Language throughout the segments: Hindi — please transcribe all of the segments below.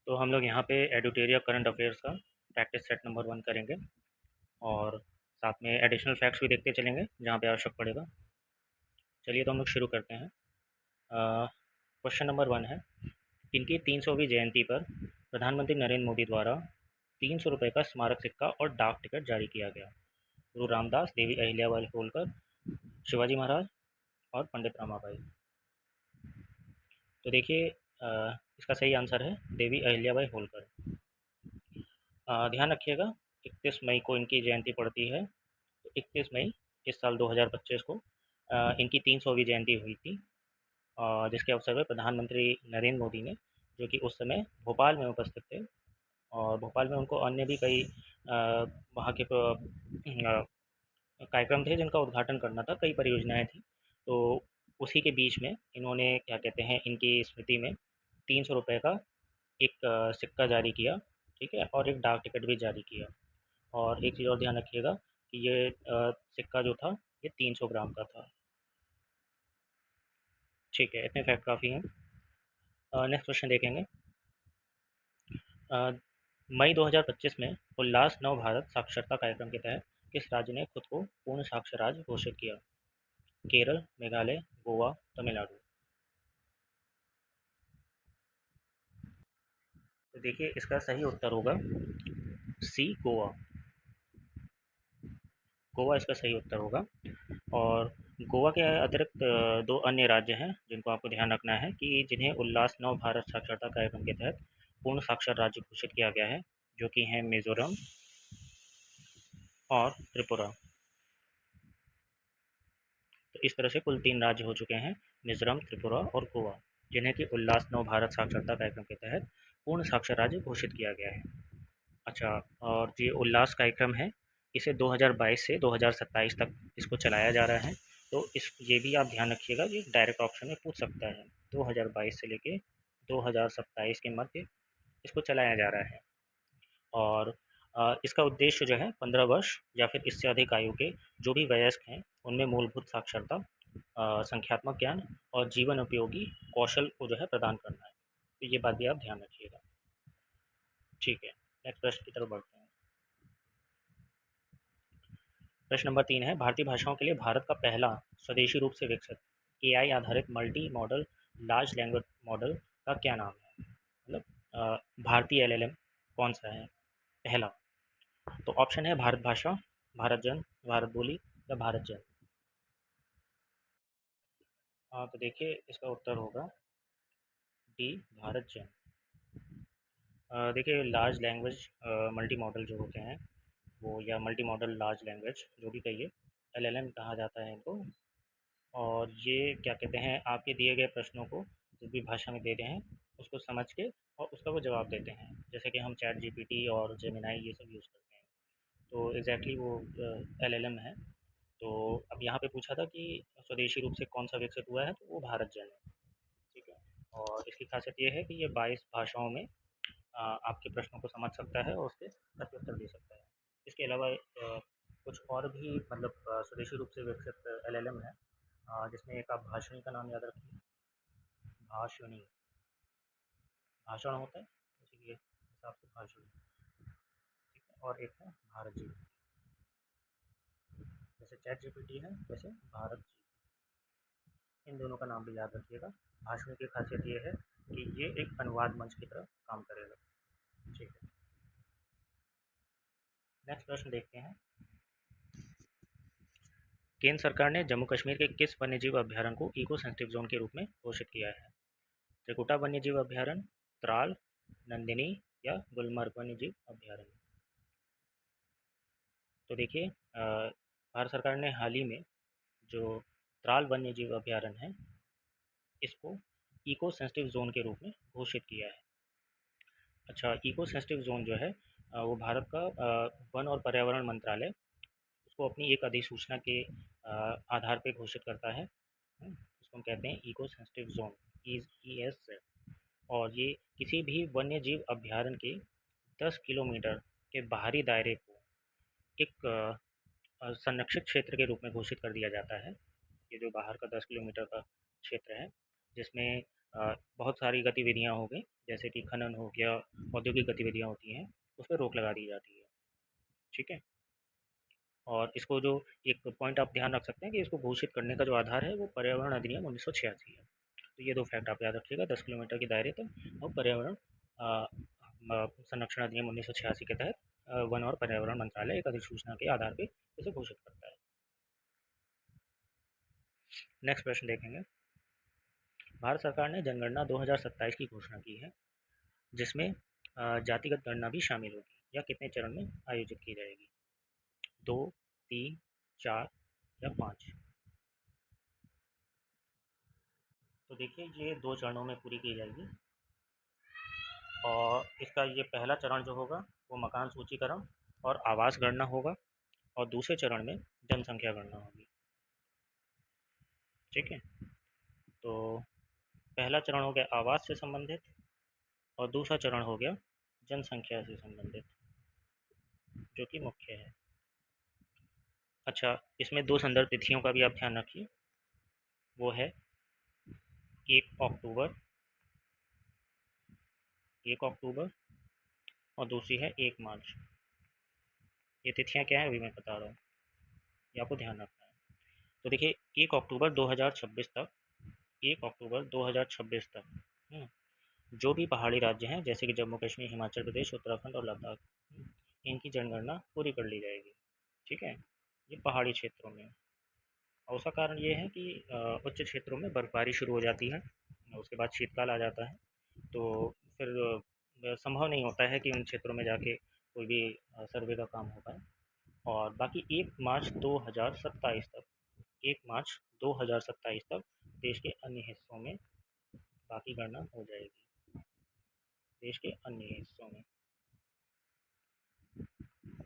तो हम लोग यहाँ पे एडुटेरिया करंट अफेयर्स का प्रैक्टिस सेट नंबर 1 करेंगे और साथ में एडिशनल फैक्ट्स भी देखते चलेंगे जहाँ पे आवश्यक पड़ेगा। चलिए तो हम लोग शुरू करते हैं। क्वेश्चन नंबर 1 है, इनकी 300वीं जयंती पर प्रधानमंत्री नरेंद्र मोदी द्वारा 300 रुपये का स्मारक सिक्का और डाक टिकट जारी किया गया। गुरु रामदास, देवी अहिल्याबाई होलकर, शिवाजी महाराज और पंडित रमाबाई। तो देखिए इसका सही आंसर है देवी अहिल्याबाई होलकर। ध्यान रखिएगा 31 मई को इनकी जयंती पड़ती है। तो 31 मई इस साल 2025 को इनकी 300वीं जयंती हुई थी, जिसके अवसर पर प्रधानमंत्री नरेंद्र मोदी ने, जो कि उस समय भोपाल में उपस्थित थे, और भोपाल में उनको अन्य भी कई वहाँ के कार्यक्रम थे जिनका उद्घाटन करना था, कई परियोजनाएं थी। तो उसी के बीच में इन्होंने क्या कहते हैं, इनकी स्मृति में 300 रुपये का एक सिक्का जारी किया, ठीक है, और एक डाक टिकट भी जारी किया। और एक चीज़ और ध्यान रखिएगा कि ये सिक्का जो था ये 300 ग्राम का था। ठीक है, इतने फैक्ट काफ़ी हैं। नेक्स्ट क्वेश्चन देखेंगे। अ, मई 2025 में उल्लास नव भारत साक्षरता कार्यक्रम के तहत किस राज्य ने खुद को पूर्ण साक्षर राज्य घोषित किया? केरल, मेघालय, गोवा, तमिलनाडु। तो देखिए इसका सही उत्तर होगा सी, गोवा। गोवा इसका सही उत्तर होगा। और गोवा के अतिरिक्त दो अन्य राज्य हैं जिनको आपको ध्यान रखना है कि जिन्हें उल्लास नव भारत साक्षरता कार्यक्रम के तहत पूर्ण साक्षर राज्य घोषित किया गया है, जो कि हैं मिजोरम और त्रिपुरा। तो इस तरह से कुल 3 राज्य हो चुके हैं, मिजोरम, त्रिपुरा और गोवा, जिन्हें कि उल्लास नव भारत साक्षरता कार्यक्रम के तहत पूर्ण साक्षर राज्य घोषित किया गया है। अच्छा, और ये उल्लास कार्यक्रम है, इसे 2022 से 2027 तक इसको चलाया जा रहा है। तो इस ये भी आप ध्यान रखिएगा, ये डायरेक्ट ऑप्शन में पूछ सकता है। 2022 से लेके 2027 के मध्य इसको चलाया जा रहा है। और इसका उद्देश्य जो है 15 वर्ष या फिर इससे अधिक आयु के जो भी वयस्क हैं उनमें मूलभूत साक्षरता, संख्यात्मक ज्ञान और जीवन उपयोगी कौशल को जो है प्रदान करना है। तो ये बात भी आप ध्यान रखिएगा। ठीक है, नेक्स्ट प्रश्न की तरफ बढ़ते हैं। प्रश्न नंबर 3 है, भारतीय भाषाओं के लिए भारत का पहला स्वदेशी रूप से विकसित एआई आधारित multi modal large language model का क्या नाम है? मतलब भारतीय एलएलएम कौन सा है पहला? तो ऑप्शन है भारत भाषा, भारत जन, भारत बोली या भारत जन। तो देखिए इसका उत्तर होगा डी, भारत जन। देखिए लार्ज लैंग्वेज मल्टी मॉडल जो होते हैं वो, या मल्टी मॉडल लार्ज लैंग्वेज जो भी कहिए, एलएलएम कहा जाता है इनको। और ये क्या कहते हैं, आपके दिए गए प्रश्नों को जिस भी भाषा में दे रहे हैं उसको समझ के और उसका वो जवाब देते हैं, जैसे कि हम चैट जीपीटी और जेमिनाई ये सब यूज़ करते हैं। तो एग्जैक्टली वो एलएलएम है। तो अब यहाँ पे पूछा था कि स्वदेशी रूप से कौन सा विकसित हुआ है, तो वो भारत जन है। ठीक है, और इसकी खासियत ये है कि ये 22 भाषाओं में आपके प्रश्नों को समझ सकता है और उसके प्रत्युत्तर दे सकता है। इसके अलावा कुछ और भी मतलब स्वदेशी रूप से विकसित एलएलएम है, जिसमें एक आप भाषणी का नाम याद रखिए, भाषणी, भाषण होता है उसी के हिसाब से भाषणी। ठीक है, और एक है भारत जी, जैसे चैट जीपीटी है वैसे भारत जी, इन दोनों का नाम भी याद रखिएगा। भाषण की खासियत ये है कि ये एक अनुवाद मंच की तरह काम करेगा। ठीक है, नेक्स्ट प्रश्न देखते हैं। केंद्र सरकार ने जम्मू कश्मीर के किस वन्यजीव अभ्यारण्य को इको सेंसिटिव जोन के रूप में घोषित किया है? त्रिकुटा वन्यजीव अभ्यारण्य, त्राल, नंदिनी या गुलमर्ग वन्यजीव अभ्यारण्य। तो देखिए भारत सरकार ने हाल ही में जो त्राल वन्यजीव अभ्यारण्य है इसको इको सेंसिटिव जोन के रूप में घोषित किया है। अच्छा, इको सेंसिटिव जोन जो है वो भारत का वन और पर्यावरण मंत्रालय उसको अपनी एक अधिसूचना के आधार पे घोषित करता है। उसको हम कहते हैं इको सेंसिटिव जोन, EEZ। और ये किसी भी वन्य जीव अभ्यारण्य के 10 किलोमीटर के बाहरी दायरे को एक संरक्षित क्षेत्र के रूप में घोषित कर दिया जाता है। ये जो बाहर का 10 किलोमीटर का क्षेत्र है, जिसमें बहुत सारी गतिविधियाँ हो गई, जैसे कि खनन हो गया, औद्योगिक गतिविधियाँ होती हैं, उस पर रोक लगा दी जाती है। ठीक है? और इसको जो एक पॉइंट आप ध्यान रख सकते हैं कि इसको घोषित करने का जो आधार है वो पर्यावरण अधिनियम 1986 है। तो ये 2 फैक्ट आप याद रखिएगा, 10 किलोमीटर के दायरे तक और पर्यावरण संरक्षण अधिनियम 1986 के तहत वन और पर्यावरण मंत्रालय एक अधिसूचना के आधार पर इसे घोषित करता है। नेक्स्ट प्रश्न देखेंगे। भारत सरकार ने जनगणना 2027 की घोषणा की है, जिसमें जातिगत गणना भी शामिल होगी। यह कितने चरण में आयोजित की जाएगी? 2, 3, 4 या 5? तो देखिए, ये 2 चरणों में पूरी की जाएगी और इसका ये पहला चरण जो होगा वो मकान सूचीकरण और आवास गणना होगा और दूसरे चरण में जनसंख्या गणना होगी। ठीक है? तो पहला चरण हो गया आवास से संबंधित और दूसरा चरण हो गया जनसंख्या से संबंधित, जो कि मुख्य है। अच्छा, इसमें 2 संदर्भ तिथियों का भी आप ध्यान रखिए। वो है 1 अक्टूबर 1 अक्टूबर और दूसरी है 1 मार्च। ये तिथियाँ क्या हैं अभी मैं बता रहा हूँ, ये आपको ध्यान रखना है। तो देखिए, 1 अक्टूबर 2026 तक 1 अक्टूबर 2026 तक जो भी पहाड़ी राज्य हैं, जैसे कि जम्मू कश्मीर, हिमाचल प्रदेश, उत्तराखंड और लद्दाख, इनकी जनगणना पूरी कर ली जाएगी। ठीक है? ये पहाड़ी क्षेत्रों में। और उसका कारण ये है कि उच्च क्षेत्रों में बर्फबारी शुरू हो जाती है, उसके बाद शीतकाल आ जाता है, तो फिर संभव नहीं होता है कि उन क्षेत्रों में जाके कोई भी सर्वे का काम हो पाए। और बाकी 1 मार्च 2027 तक 1 मार्च 2027 तक देश के अन्य हिस्सों में बाकी गणना हो जाएगी। देश के अन्य हिस्सों में।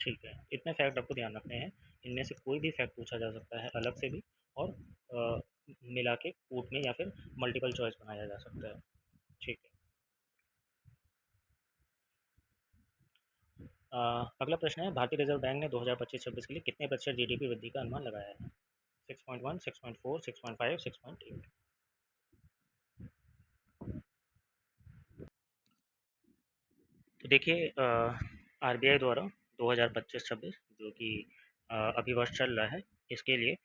ठीक है, इतने फैक्ट आपको ध्यान रखने हैं। इनमें से कोई भी फैक्ट पूछा जा सकता है अलग से भी और मिला के कूट में या फिर मल्टीपल चॉइस बनाया जा सकता है। ठीक है। अगला प्रश्न है, भारतीय रिजर्व बैंक ने 2025-26 के लिए कितने प्रतिशत जीडीपी वृद्धि का अनुमान लगाया है? 6.1, 6.4, 6.5, 6.8? तो देखिए, आरबीआई द्वारा 2025-26 जो कि अभी वर्ष चल रहा है, इसके लिए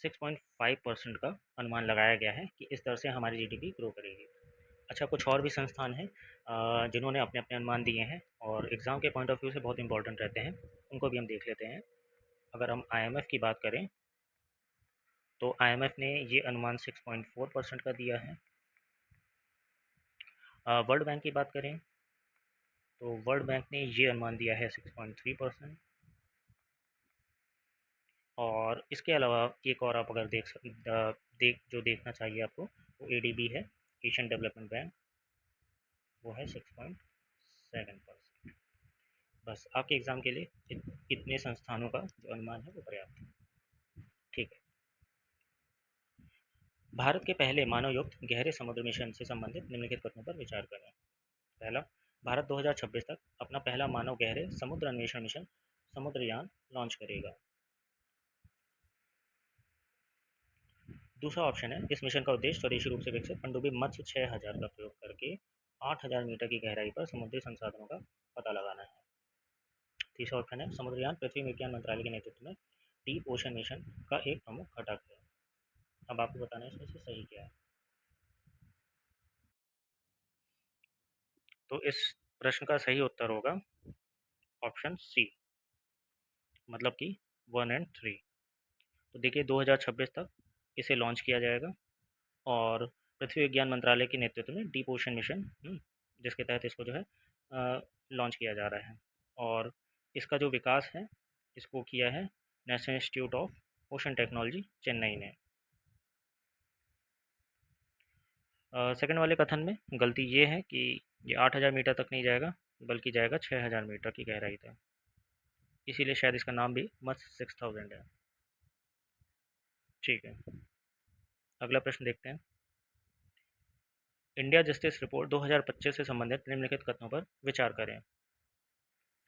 6.5% का अनुमान लगाया गया है कि इस तरह से हमारी जीडीपी ग्रो करेगी। अच्छा, कुछ और भी संस्थान हैं जिन्होंने अपने अपने अनुमान दिए हैं और एग्ज़ाम के पॉइंट ऑफ व्यू से बहुत इंपॉर्टेंट रहते हैं, उनको भी हम देख लेते हैं। अगर हम आईएमएफ की बात करें तो आईएमएफ ने ये अनुमान 6.4% का दिया है। वर्ल्ड बैंक की बात करें तो वर्ल्ड बैंक ने ये अनुमान दिया है 6.3%। और इसके अलावा एक और आप अगर जो देखना चाहिए आपको, वो एडीबी है, एशियन डेवलपमेंट बैंक, वो है 6.7%। बस आपके एग्ज़ाम के लिए इतने संस्थानों का जो अनुमान है वो पर्याप्त है। ठीक है। भारत के पहले मानवयुक्त गहरे समुद्र मिशन से संबंधित निम्नलिखित कथनों पर विचार करें। पहला, भारत 2026 तक अपना पहला मानव गहरे समुद्र अन्वेषण मिशन समुद्रयान लॉन्च करेगा। दूसरा ऑप्शन है, इस मिशन का उद्देश्य स्वदेशी रूप से विकसित पनडुब्बी मत्स्य 6000 का प्रयोग करके 8000 मीटर की गहराई पर समुद्री संसाधनों का पता लगाना है। तीसरा ऑप्शन है, समुद्रयान पृथ्वी विज्ञान मंत्रालय के नेतृत्व में डीप ओशन मिशन का एक प्रमुख घटक है। अब आपको बताना है इसमें से सही क्या है। तो इस प्रश्न का सही उत्तर होगा ऑप्शन सी, मतलब कि 1 और 3। तो देखिए, 2026 तक इसे लॉन्च किया जाएगा और पृथ्वी विज्ञान मंत्रालय के नेतृत्व में डीप ओशन मिशन, जिसके तहत इसको जो है लॉन्च किया जा रहा है। और इसका जो विकास है, इसको किया है national institute of ocean technology, Chennai ने। सेकंड वाले कथन में गलती ये है कि ये 8000 मीटर तक नहीं जाएगा, बल्कि जाएगा 6000 मीटर की गहराई तक, इसीलिए शायद इसका नाम भी मत्स्य 6000 है। ठीक है, अगला प्रश्न देखते हैं। इंडिया जस्टिस रिपोर्ट 2025 से संबंधित निम्नलिखित कथनों पर विचार करें।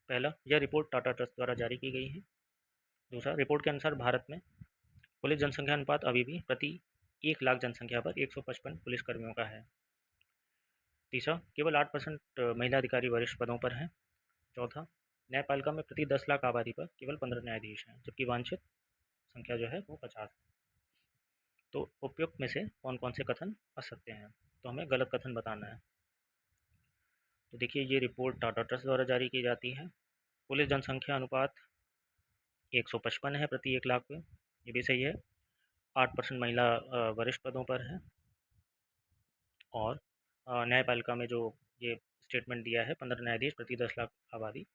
पहला, यह रिपोर्ट टाटा ट्रस्ट द्वारा जारी की गई है। दूसरा, रिपोर्ट के अनुसार भारत में पुलिस जनसंख्या अनुपात अभी भी प्रति 1 लाख जनसंख्या पर 155 पुलिस कर्मियों का है। तीसरा, केवल 8% महिला अधिकारी वरिष्ठ पदों पर हैं। चौथा, न्यायपालिका में प्रति 10 लाख आबादी पर केवल 15 न्यायाधीश हैं, जबकि वांछित संख्या जो है वो 50 है। तो उपयुक्त में से कौन कौन से कथन असत्य हैं? तो हमें गलत कथन बताना है। तो देखिए, ये रिपोर्ट टाटा ट्रस्ट द्वारा जारी की जाती है। पुलिस जनसंख्या अनुपात 155 है प्रति 1 लाख पे, ये भी सही है। 8% महिला वरिष्ठ पदों पर है। और न्यायपालिका में जो ये स्टेटमेंट दिया है 15 न्यायाधीश प्रति 10 लाख आबादी,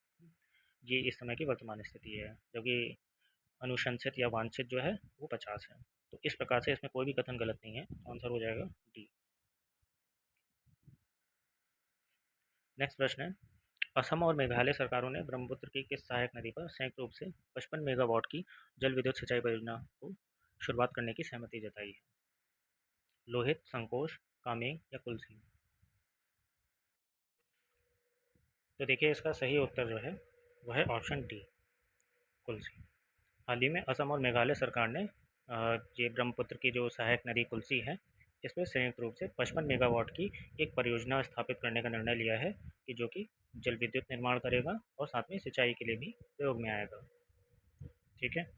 ये इस समय की वर्तमान स्थिति है, जबकि अनुशंसित या वांछित जो है वो 50 है। तो इस प्रकार से इसमें कोई भी कथन गलत नहीं है, तो आंसर हो जाएगा डी। नेक्स्ट प्रश्न है, असम और मेघालय सरकारों ने ब्रह्मपुत्र की किस सहायक नदी पर संयुक्त रूप से 55 मेगावाट की जल विद्युत सिंचाई परियोजना को शुरुआत करने की सहमति जताई है? लोहित, संकोश, कामेंग या कुल्सी? तो देखिए, इसका सही उत्तर जो है वह है ऑप्शन डी, कुल्सी। हाल ही में असम और मेघालय सरकार ने ये ब्रह्मपुत्र की जो सहायक नदी कुल्सी है, इसमें संयुक्त रूप से 55 मेगावाट की एक परियोजना स्थापित करने का निर्णय लिया है, कि जो कि जल विद्युत निर्माण करेगा और साथ में सिंचाई के लिए भी प्रयोग में आएगा। ठीक है।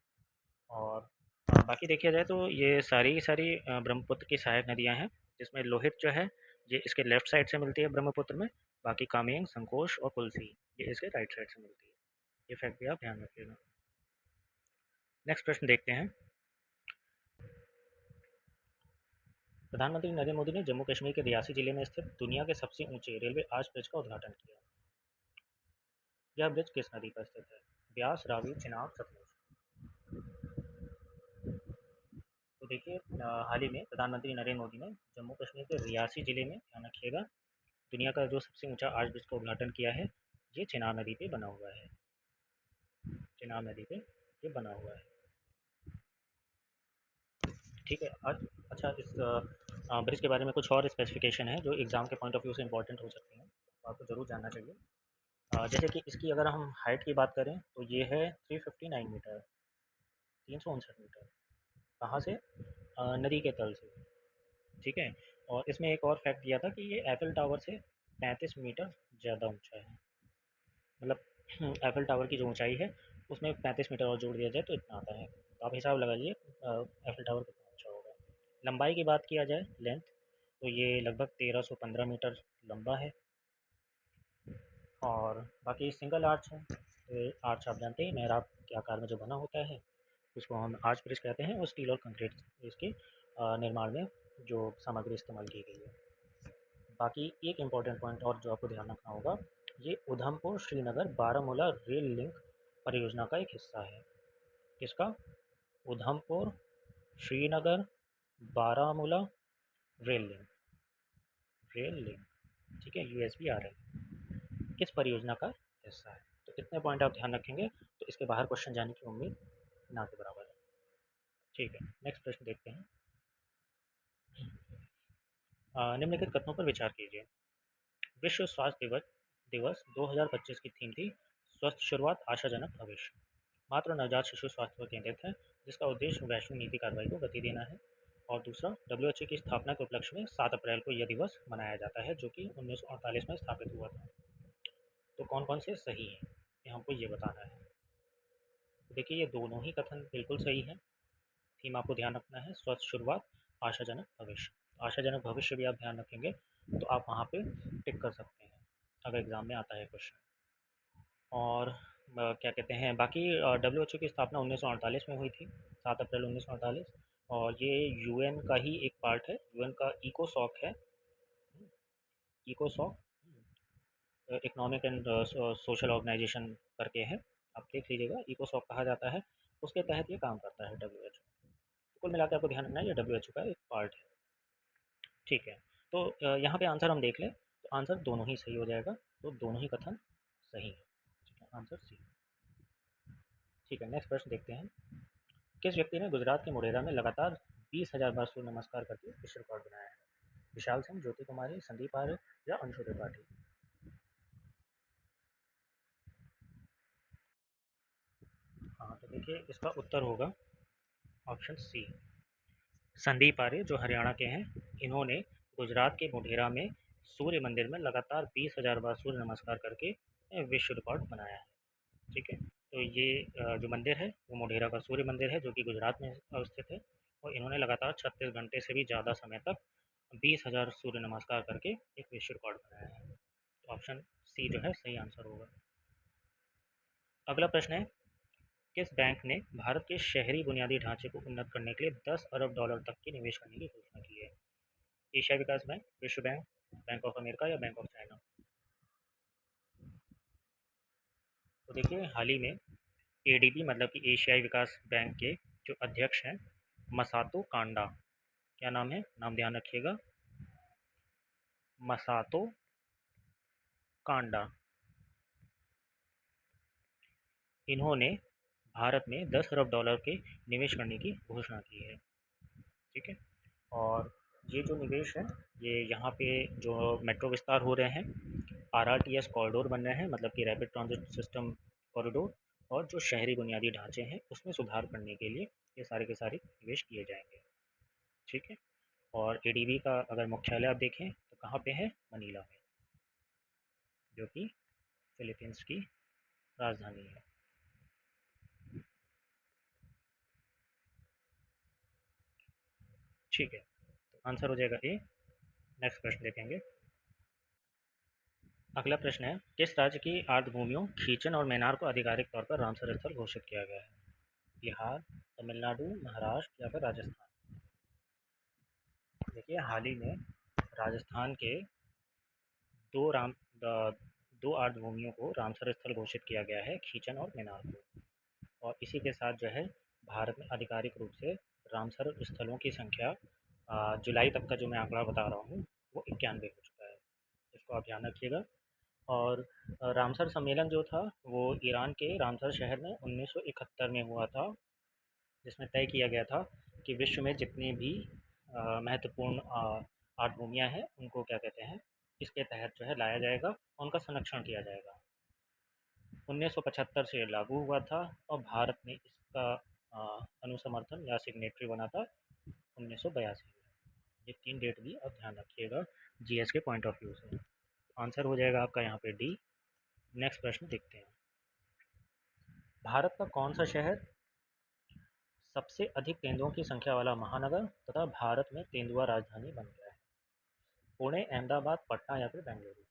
और बाकी देखा जाए तो ये सारी की सारी ब्रह्मपुत्र की सहायक नदियाँ हैं, जिसमें लोहित जो है ये इसके लेफ्ट साइड से मिलती है ब्रह्मपुत्र में। बाकी कामेंग, संकोश और कुल्सी ये इसके राइट साइड से मिलती है। ये फैक्ट भी आप ध्यान रखिएगा। नेक्स्ट प्रश्न देखते हैं। प्रधानमंत्री नरेंद्र मोदी ने जम्मू कश्मीर के रियासी जिले में स्थित दुनिया के सबसे ऊंचे रेलवे आर्च ब्रिज का उद्घाटन किया। यह ब्रिज किस नदी पर स्थित है? ब्यास, रावी, चिनाब, सतलुज? तो देखिए, हाल ही में प्रधानमंत्री नरेंद्र मोदी ने जम्मू कश्मीर के रियासी जिले में, ध्यान रखिएगा, दुनिया का जो सबसे ऊंचा आर्च ब्रिज का उद्घाटन किया है। ये चिनाब नदी पे बना हुआ है। चिनाब नदी पे ये बना हुआ है। ठीक है। आज अच्छा, इस ब्रिज के बारे में कुछ और स्पेसिफिकेशन है जो एग्जाम के पॉइंट ऑफ व्यू से इंपॉर्टेंट हो सकती हैं, तो आपको ज़रूर जानना चाहिए। जैसे कि इसकी अगर हम हाइट की बात करें तो ये है 359 मीटर, 359 मीटर। कहाँ से? नदी के तल से। ठीक है। और इसमें एक और फैक्ट दिया था कि ये एफिल टावर से 35 मीटर ज़्यादा ऊंचा है। मतलब एफिल टावर की जो ऊंचाई है उसमें 35 मीटर और जोड़ दिया जाए तो इतना आता है। तो आप हिसाब लगाइए एफिल टावर कितना ऊंचा होगा। लंबाई की बात किया जाए, लेंथ, तो ये लगभग 1315 मीटर लंबा है। और बाकी सिंगल आर्च है, तो आर्च आप जानते हैं मेहराब के आकार में जो बना होता है उसको हम आर्च ब्रिज कहते हैं, और स्टील और कंक्रीट इसके निर्माण में जो सामग्री इस्तेमाल की गई है। बाकी एक इम्पॉर्टेंट पॉइंट और जो आपको ध्यान रखना होगा, ये उधमपुर श्रीनगर बारामूला रेल लिंक परियोजना का एक हिस्सा है। किसका? Udhampur Srinagar Baramulla rail link. Rail link, ठीक है, यूएसबी आ रहा है, किस परियोजना का हिस्सा है। तो इतने पॉइंट आप ध्यान रखेंगे तो इसके बाहर क्वेश्चन जाने की उम्मीद ना के बराबर है। ठीक है, नेक्स्ट प्रश्न देखते हैं। निम्नलिखित कथनों पर विचार कीजिए। विश्व स्वास्थ्य दिवस दिवस 2025 की थीम थी स्वस्थ शुरुआत, आशाजनक भविष्य। मात्र नवजात शिशु स्वास्थ्य पर केंद्रित है, जिसका उद्देश्य वैश्विक नीति कार्रवाई को गति देना है। और दूसरा, डब्ल्यूएचओ की स्थापना के उपलक्ष्य में 7 अप्रैल को यह दिवस मनाया जाता है, जो कि 1948 में स्थापित हुआ था। तो कौन कौन से सही हैं, ये हमको ये बताना है। तो देखिए, ये दोनों ही कथन बिल्कुल सही है। थीम आपको ध्यान रखना है स्वस्थ शुरुआत, आशाजनक भविष्य। आशाजनक भविष्य भी आप ध्यान रखेंगे तो आप वहाँ पे टिक कर सकते हैं अगर एग्जाम में आता है क्वेश्चन। और क्या कहते हैं, बाकी डब्ल्यूएचओ की स्थापना 1948 में हुई थी, 7 अप्रैल 1948। और ये यूएन का ही एक पार्ट है, यूएन का इकोसॉक है। इकोसॉक इकोनॉमिक एंड सोशल ऑर्गेनाइजेशन करके है, आप देख लीजिएगा, इकोसॉक कहा जाता है। उसके तहत ये काम करता है डब्ल्यूएचओ। कुल मिलाकर आपको ध्यान रखना है ये डब्ल्यूएचओ का एक पार्ट है। ठीक है। तो यहाँ पे आंसर हम देख लें तो आंसर दोनों ही सही हो जाएगा, तो दोनों ही कथन सही है। ठीक है, आंसर सी। ठीक है, नेक्स्ट प्रश्न देखते हैं। किस व्यक्ति ने गुजरात के मोढेरा में लगातार 20,000 बार सूर्य नमस्कार करके विश्व रिकॉर्ड बनाया है? विशाल सिंह, ज्योति कुमारी, संदीप आर्य या अंशु त्रिपाठी? हाँ, तो देखिए, इसका उत्तर होगा ऑप्शन सी, संदीप आर्य, जो हरियाणा के हैं। इन्होंने गुजरात के मोढेरा में सूर्य मंदिर में लगातार 20,000 बार सूर्य नमस्कार करके विश्व रिकॉर्ड बनाया है। ठीक है, तो ये जो मंदिर है वो मोढेरा का सूर्य मंदिर है, जो कि गुजरात में अवस्थित है। और इन्होंने लगातार 36 घंटे से भी ज़्यादा समय तक 20,000 सूर्य नमस्कार करके एक विश्व रिकॉर्ड बनाया है। तो ऑप्शन सी जो है सही आंसर होगा। अगला प्रश्न है, किस बैंक ने भारत के शहरी बुनियादी ढांचे को उन्नत करने के लिए 10 अरब डॉलर तक की निवेश करने की घोषणा की है? एशिया विकास बैंक, विश्व बैंक, बैंक ऑफ अमेरिका या बैंक ऑफ चाइना? तो देखिए, हाल ही में एडीबी मतलब कि एशियाई विकास बैंक के जो अध्यक्ष हैं मसातो कांडा, क्या नाम है, नाम ध्यान रखिएगा, मसातो कांडा, इन्होंने भारत में 10 अरब डॉलर के निवेश करने की घोषणा की है। ठीक है, और ये जो निवेश है, ये यहाँ पे जो मेट्रो विस्तार हो रहे हैं, आरआरटीएस कॉरिडोर बन रहे हैं, मतलब कि रैपिड ट्रांजिट सिस्टम कॉरिडोर, और जो शहरी बुनियादी ढांचे हैं उसमें सुधार करने के लिए ये सारे के सारे निवेश किए जाएंगे। ठीक है, और एडीबी का अगर मुख्यालय आप देखें तो कहाँ पे है, मनीला में, जो कि फिलीपींस की राजधानी है। ठीक है, तो आंसर हो जाएगा ए। नेक्स्ट प्रश्न देखेंगे। अगला प्रश्न है, किस राज्य की आर्द्रभूमियों खीचन और मैनार को आधिकारिक तौर पर रामसर स्थल घोषित किया गया है? बिहार, तमिलनाडु, महाराष्ट्र या फिर राजस्थान? देखिए, हाल ही में राजस्थान के दो राम द- दो आर्द्रभूमियों को रामसर स्थल घोषित किया गया है, खीचन और मैनार को। और इसी के साथ जो है भारत में आधिकारिक रूप से रामसर स्थलों की संख्या जुलाई तक का जो मैं आंकड़ा बता रहा हूँ वो 91 हो चुका है। इसको आप ध्यान रखिएगा। और रामसर सम्मेलन जो था वो ईरान के रामसर शहर में 1971 में हुआ था, जिसमें तय किया गया था कि विश्व में जितनी भी महत्वपूर्ण आर्द्रभूमियाँ हैं उनको क्या कहते हैं, इसके तहत जो है लाया जाएगा, उनका संरक्षण किया जाएगा। 1975 से ये लागू हुआ था और भारत ने इसका अनुसमर्थन या सिग्नेटरी बना था 1982 में। ये तीन डेट भी आप ध्यान रखिएगा जीएस के पॉइंट ऑफ व्यू से। आंसर हो जाएगा आपका यहाँ पे डी। नेक्स्ट प्रश्न देखते हैं। भारत का कौन सा शहर सबसे अधिक तेंदुओं की संख्या वाला महानगर तथा भारत में तेंदुआ राजधानी बन गया है? पुणे, अहमदाबाद, पटना या फिर बेंगलुरु?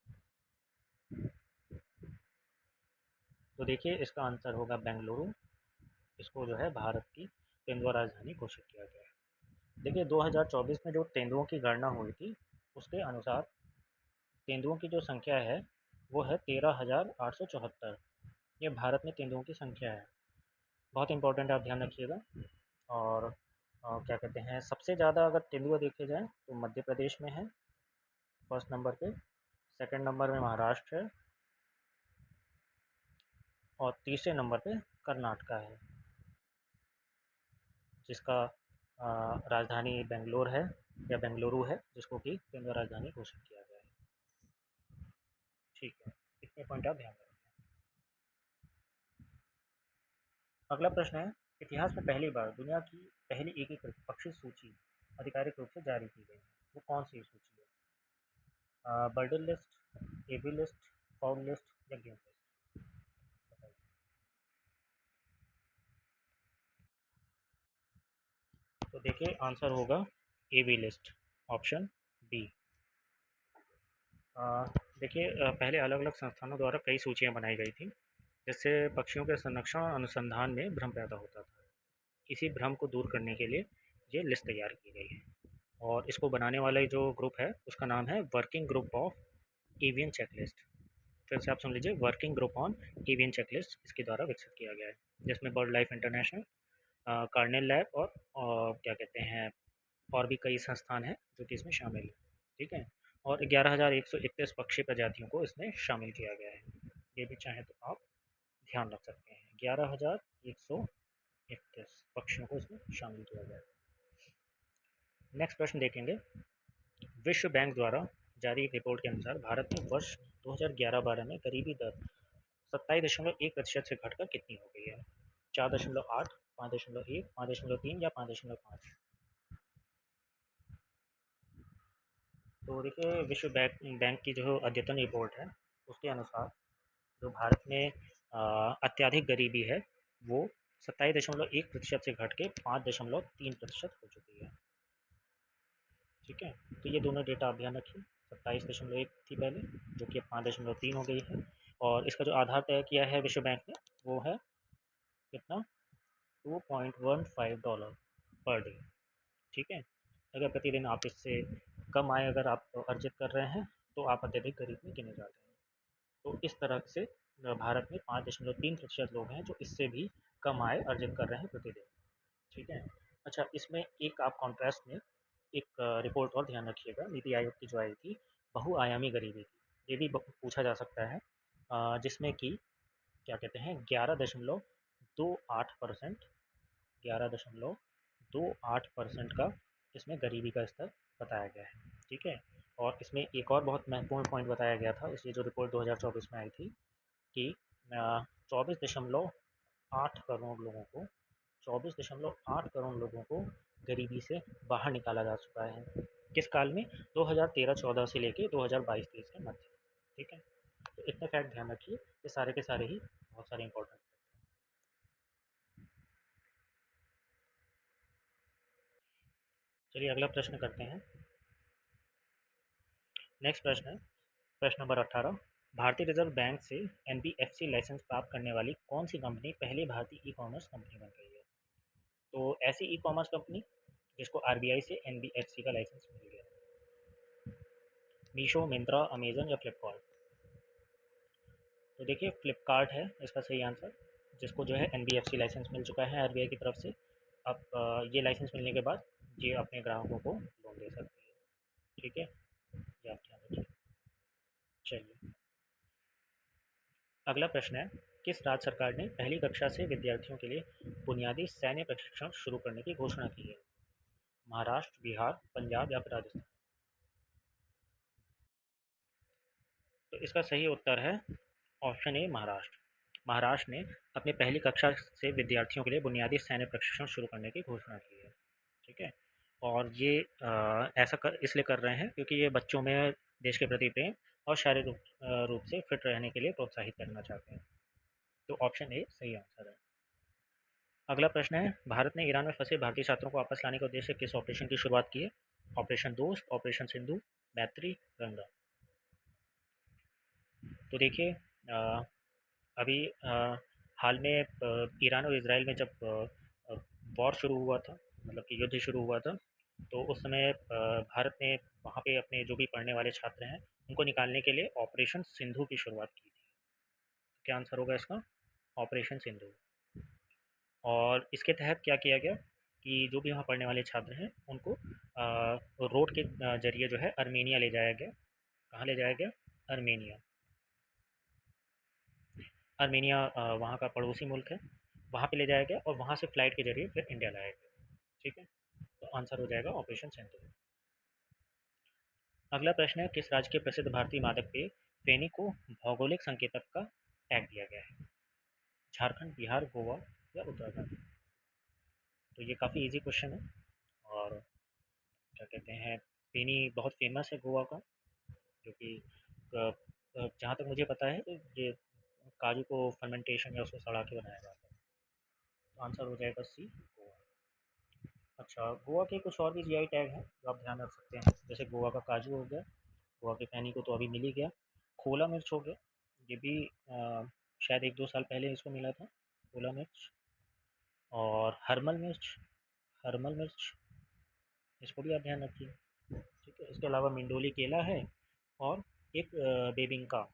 तो देखिए, इसका आंसर होगा बेंगलुरु। इसको जो है भारत की तेंदुआ राजधानी घोषित किया गया है। देखिए, 2024 में जो तेंदुओं की गणना हुई थी उसके अनुसार तेंदुओं की जो संख्या है वो है 13,874। ये भारत में तेंदुओं की संख्या है। बहुत इंपॉर्टेंट, आप ध्यान रखिएगा। और क्या कहते हैं, सबसे ज़्यादा अगर तेंदुआ देखे जाएँ तो मध्य प्रदेश में है फर्स्ट नंबर पे, सेकंड नंबर में महाराष्ट्र है और तीसरे नंबर पे कर्नाटका है, जिसका राजधानी बेंगलोर है या बेंगलुरु है, जिसको कि तेंदुआ राजधानी घोषित किया गया है। ठीक है, इतने पॉइंट आप ध्यान रखें। अगला प्रश्न है, इतिहास में पहली बार दुनिया की पहली एकीकृत पक्षी सूची आधिकारिक रूप से जारी की गई है, वो कौन सी सूची है? बर्ड लिस्ट, एवी लिस्ट, फाउल लिस्ट या गेम लिस्ट? तो देखिए, आंसर होगा एवी लिस्ट, ऑप्शन बी। देखिए, पहले अलग अलग संस्थानों द्वारा कई सूचियां बनाई गई थी, जिससे पक्षियों के संरक्षण और अनुसंधान में भ्रम पैदा होता था। इसी भ्रम को दूर करने के लिए ये लिस्ट तैयार की गई है। और इसको बनाने वाला जो ग्रुप है उसका नाम है working group of avian checklist. फिर से आप सुन लीजिए, working group on avian checklist इसके द्वारा विकसित किया गया है, जिसमें bird life international, Cornell lab और क्या कहते हैं, और भी कई संस्थान हैं जो कि इसमें शामिल हैं। ठीक है, और 11,131 पक्षी प्रजातियों को इसमें शामिल किया गया है। ये भी चाहें तो आप ध्यान रख सकते हैं, 11,131 पक्षियों को इसमें शामिल किया गया है। नेक्स्ट प्रश्न देखेंगे। विश्व बैंक द्वारा जारी एक रिपोर्ट के अनुसार भारत में वर्ष 2011-12 में गरीबी दर 27.1% से घटकर कितनी हो गई है? 4.8, 5.1, 5.3 या 5.5? तो देखिए विश्व बैंक बैंक की जो अद्यतन रिपोर्ट है उसके अनुसार जो भारत में अत्यधिक गरीबी है वो 27.1% से घट के 5.3% हो चुकी है। ठीक है, तो ये दोनों डेटा आप ध्यान रखिए। 27.1 थी पहले, जो कि अब 5.3 हो गई है। और इसका जो आधार तय किया है विश्व बैंक ने वो है कितना, $2.15 पर डे। ठीक है, अगर प्रतिदिन आप इससे कम आय अगर आप अर्जित कर रहे हैं तो आप अत्यधिक गरीब में गिने जाते हैं। तो इस तरह से भारत में 5.3% लोग हैं जो इससे भी कम आय अर्जित कर रहे हैं प्रतिदिन। ठीक है। अच्छा, इसमें एक आप कॉन्ट्रास्ट में एक रिपोर्ट और ध्यान रखिएगा, नीति आयोग की जो आई थी, बहुआयामी गरीबी की। ये भी पूछा जा सकता है, जिसमें कि क्या कहते हैं, 11.28% 11.28% का इसमें गरीबी का स्तर बताया गया है। ठीक है, और इसमें एक और बहुत महत्वपूर्ण पॉइंट बताया गया था, इस ये जो रिपोर्ट 2024 में आई थी कि 24.8 करोड़ लोगों को 24.8 करोड़ लोगों को गरीबी से बाहर निकाला जा चुका है। किस काल में? 2013-14 से लेके 2022-23 के मध्य। ठीक है, तो इतने फैक्ट ध्यान रखिए, ये सारे के सारे ही बहुत सारे इंपॉर्टेंट। चलिए अगला प्रश्न करते हैं। नेक्स्ट प्रश्न है प्रश्न नंबर 18। भारतीय रिजर्व बैंक से एनबीएफसी लाइसेंस प्राप्त करने वाली कौन सी कंपनी पहली भारतीय ई कॉमर्स कंपनी बन गई है? तो ऐसी ई कॉमर्स कंपनी जिसको आरबीआई से एनबीएफसी का लाइसेंस मिल गया। मीशो, मिंत्रा, अमेजन या फ्लिपकार्ट? तो देखिए फ्लिपकार्ट है इसका सही आंसर, जिसको जो है एनबीएफसी लाइसेंस मिल चुका है आरबीआई की तरफ से। अब ये लाइसेंस मिलने के बाद ये अपने ग्राहकों को लोन दे सकती है। ठीक है, ये आप ध्यान रखिए। चलिए अगला प्रश्न है, किस राज्य सरकार ने पहली कक्षा से विद्यार्थियों के लिए बुनियादी सैन्य प्रशिक्षण शुरू करने की घोषणा की है? महाराष्ट्र, बिहार, पंजाब या फिर राजस्थान? तो इसका सही उत्तर है ऑप्शन ए, महाराष्ट्र। महाराष्ट्र ने अपनी पहली कक्षा से विद्यार्थियों के लिए बुनियादी सैन्य प्रशिक्षण शुरू करने की घोषणा की है। ठीक है, और ये ऐसा इसलिए कर रहे हैं क्योंकि ये बच्चों में देश के प्रति प्रेम और शारीरिक रूप से फिट रहने के लिए प्रोत्साहित करना चाहते हैं। तो ऑप्शन ए सही आंसर है। अगला प्रश्न है, भारत ने ईरान में फंसे भारतीय छात्रों को वापस लाने के उद्देश्य से किस ऑपरेशन की शुरुआत की है? ऑपरेशन दोस्त, ऑपरेशन सिंधु, मैत्री, गंगा? तो देखिए अभी हाल में ईरान और इसराइल में जब वॉर शुरू हुआ था, मतलब कि युद्ध शुरू हुआ था, तो उस समय भारत ने वहाँ पे अपने जो भी पढ़ने वाले छात्र हैं उनको निकालने के लिए ऑपरेशन सिंधु की शुरुआत की थी। क्या आंसर होगा इसका? ऑपरेशन सिंधु। और इसके तहत क्या किया गया कि जो भी वहाँ पढ़ने वाले छात्र हैं उनको रोड के जरिए जो है अर्मेनिया ले जाया गया। कहाँ ले जाया गया? अर्मेनिया। अर्मेनिया वहाँ का पड़ोसी मुल्क है, वहाँ पे ले जाया गया और वहाँ से फ़्लाइट के जरिए फिर इंडिया लाया गया। ठीक है, तो आंसर हो जाएगा ऑपरेशन सिंधु। अगला प्रश्न है, किस राज्य के प्रसिद्ध भारतीय मादक पेय फेनी को भौगोलिक संकेतक का टैग दिया गया है? झारखंड, बिहार, गोवा या उत्तराखंड? तो ये काफ़ी इजी क्वेश्चन है। और क्या कहते हैं, फेनी बहुत फेमस है गोवा का, जो कि जहाँ तक मुझे पता है तो ये काजू को फर्मेंटेशन या उसको सड़ा के बनाया जाता है। तो आंसर हो जाएगा सी, गोवा। अच्छा, गोवा के कुछ और भी जीआई टैग हैं जो आप ध्यान रख सकते हैं, जैसे गोवा का काजू हो गया, गोवा के पैनी को तो अभी मिल ही गया। खोला मिर्च हो गया, ये भी शायद 1-2 साल पहले इसको मिला था, खोला मिर्च। और हरमल मिर्च, हरमल मिर्च, इसको भी आप ध्यान रखिए। ठीक है, इसके अलावा मिंडोली केला है, और एक बेबिंका,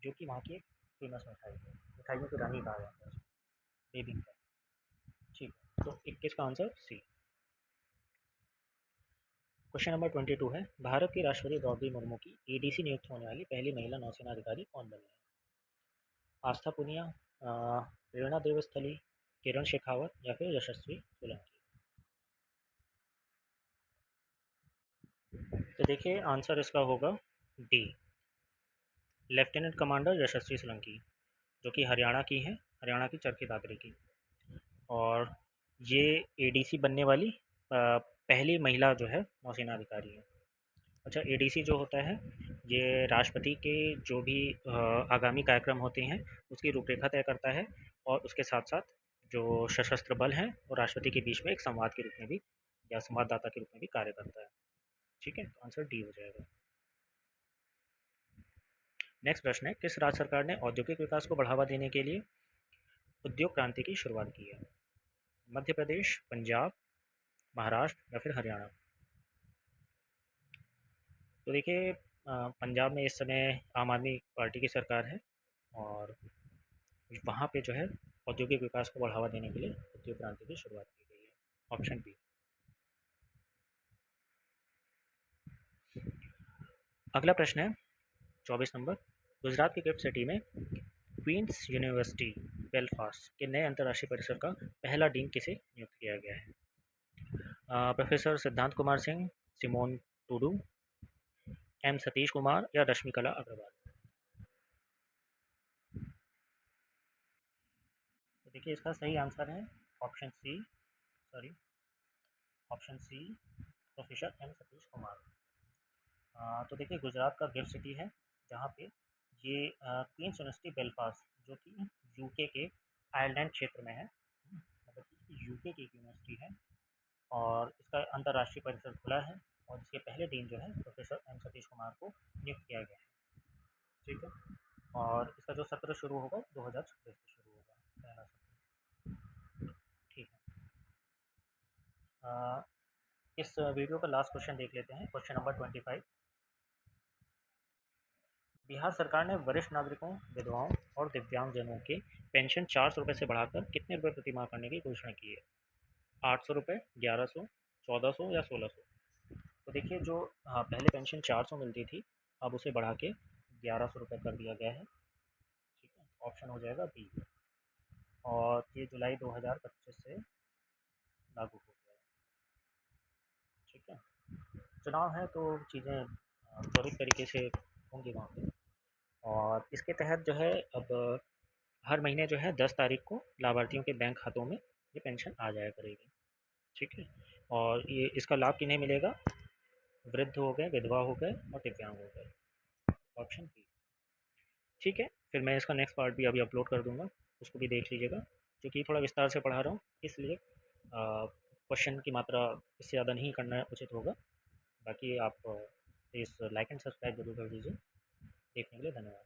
जो कि वहाँ की एक फेमस मिठाई है, मिठाइयों की रानी कहा जाता है उसको, बेबिंका। ठीक है, तो 21 का आंसर सी। क्वेश्चन नंबर 22 है, भारत की राष्ट्रपति द्रौपदी मुर्मू की एडीसी नियुक्त होने वाली पहली महिला नौसेना अधिकारी कौन बनी है? आस्था पुनिया, प्रेरणा देवस्थली, किरण शेखावत या फिर यशस्वी सोलंकी? तो देखिए आंसर इसका होगा डी, लेफ्टिनेंट कमांडर यशस्वी सोलंकी, जो कि हरियाणा की हैं, हरियाणा की चरखी दादरी की। और ये एडीसी बनने वाली पहली महिला जो है नौसेना अधिकारी है। अच्छा, एडीसी जो होता है, ये राष्ट्रपति के जो भी आगामी कार्यक्रम होते हैं, उसकी रूपरेखा तय करता है और उसके साथ-साथ जो सशस्त्र बल हैं, वो राष्ट्रपति के बीच में एक संवाद के रूप में भी या संवाददाता के रूप में भी कार्य करता है। ठीक है? तो आंसर डी हो जाएगा। नेक्स्ट प्रश्न है, किस राज्य सरकार ने औद्योगिक विकास को बढ़ावा देने के लिए उद्योग क्रांति की शुरुआत की है? मध्य प्रदेश, पंजाब, महाराष्ट्र या फिर हरियाणा? तो देखिए पंजाब में इस समय आम आदमी पार्टी की सरकार है और वहाँ पे जो है औद्योगिक विकास को बढ़ावा देने के लिए उद्योग क्रांति की शुरुआत की गई है। Option B. अगला प्रश्न है 24 नंबर। गुजरात की गिफ्ट सिटी में क्वींस यूनिवर्सिटी बेलफास्ट के नए अंतर्राष्ट्रीय परिसर का पहला डीन किसे नियुक्त किया गया है? Professor Siddhant Kumar Singh, Simon Tudu, M Satish Kumar या रश्मिकला अग्रवाल? तो देखिए इसका सही आंसर है option C, sorry, option C, professor M Satish Kumar. तो देखिए गुजरात का गिफ्ट सिटी है जहाँ पे ये क्वींस यूनिवर्सिटी बेलफास्ट जो कि यूके के आयरलैंड क्षेत्र में है, मतलब कि यूके की एक यूनिवर्सिटी है और इसका अंतर्राष्ट्रीय परिसर खुला है और इसके पहले डीन जो है प्रोफेसर एम सतीश कुमार को नियुक्त किया गया है। ठीक है, और इसका जो सत्र शुरू होगा 2026 से शुरू होगा, पहला सत्र। ठीक है, इस वीडियो का लास्ट क्वेश्चन देख लेते हैं, क्वेश्चन नंबर 25। बिहार सरकार ने वरिष्ठ नागरिकों, विधवाओं और दिव्यांगजनों के पेंशन 400 रुपये से बढ़ाकर कितने रुपये प्रति माह करने की घोषणा की है? 800 रुपये, 1100, 1400 या 1600? तो देखिए जो, हाँ, पहले पेंशन 400 मिलती थी, अब उसे बढ़ा के 1100 रुपये कर दिया गया है। ठीक है, ऑप्शन हो जाएगा बी। और ये जुलाई 2025 से लागू हो गया है। ठीक है, चुनाव है तो चीज़ें त्वरित तरीके से होंगी वहाँ पे। और इसके तहत जो है अब हर महीने जो है 10 तारीख को लाभार्थियों के बैंक खातों में ये पेंशन आ जाया करेगी। ठीक है, और ये इसका लाभ किन्हें मिलेगा? वृद्ध हो गए, विधवा हो गए और दिव्यांग हो गए। Option B. ठीक है, फिर मैं इसका नेक्स्ट पार्ट भी अभी अपलोड कर दूंगा, उसको भी देख लीजिएगा, क्योंकि थोड़ा विस्तार से पढ़ा रहा हूँ इसलिए क्वेश्चन की मात्रा इससे ज़्यादा नहीं करना उचित होगा। बाकी आप प्लीज़ लाइक एंड सब्सक्राइब जरूर कर दीजिए। देखने के लिए धन्यवाद।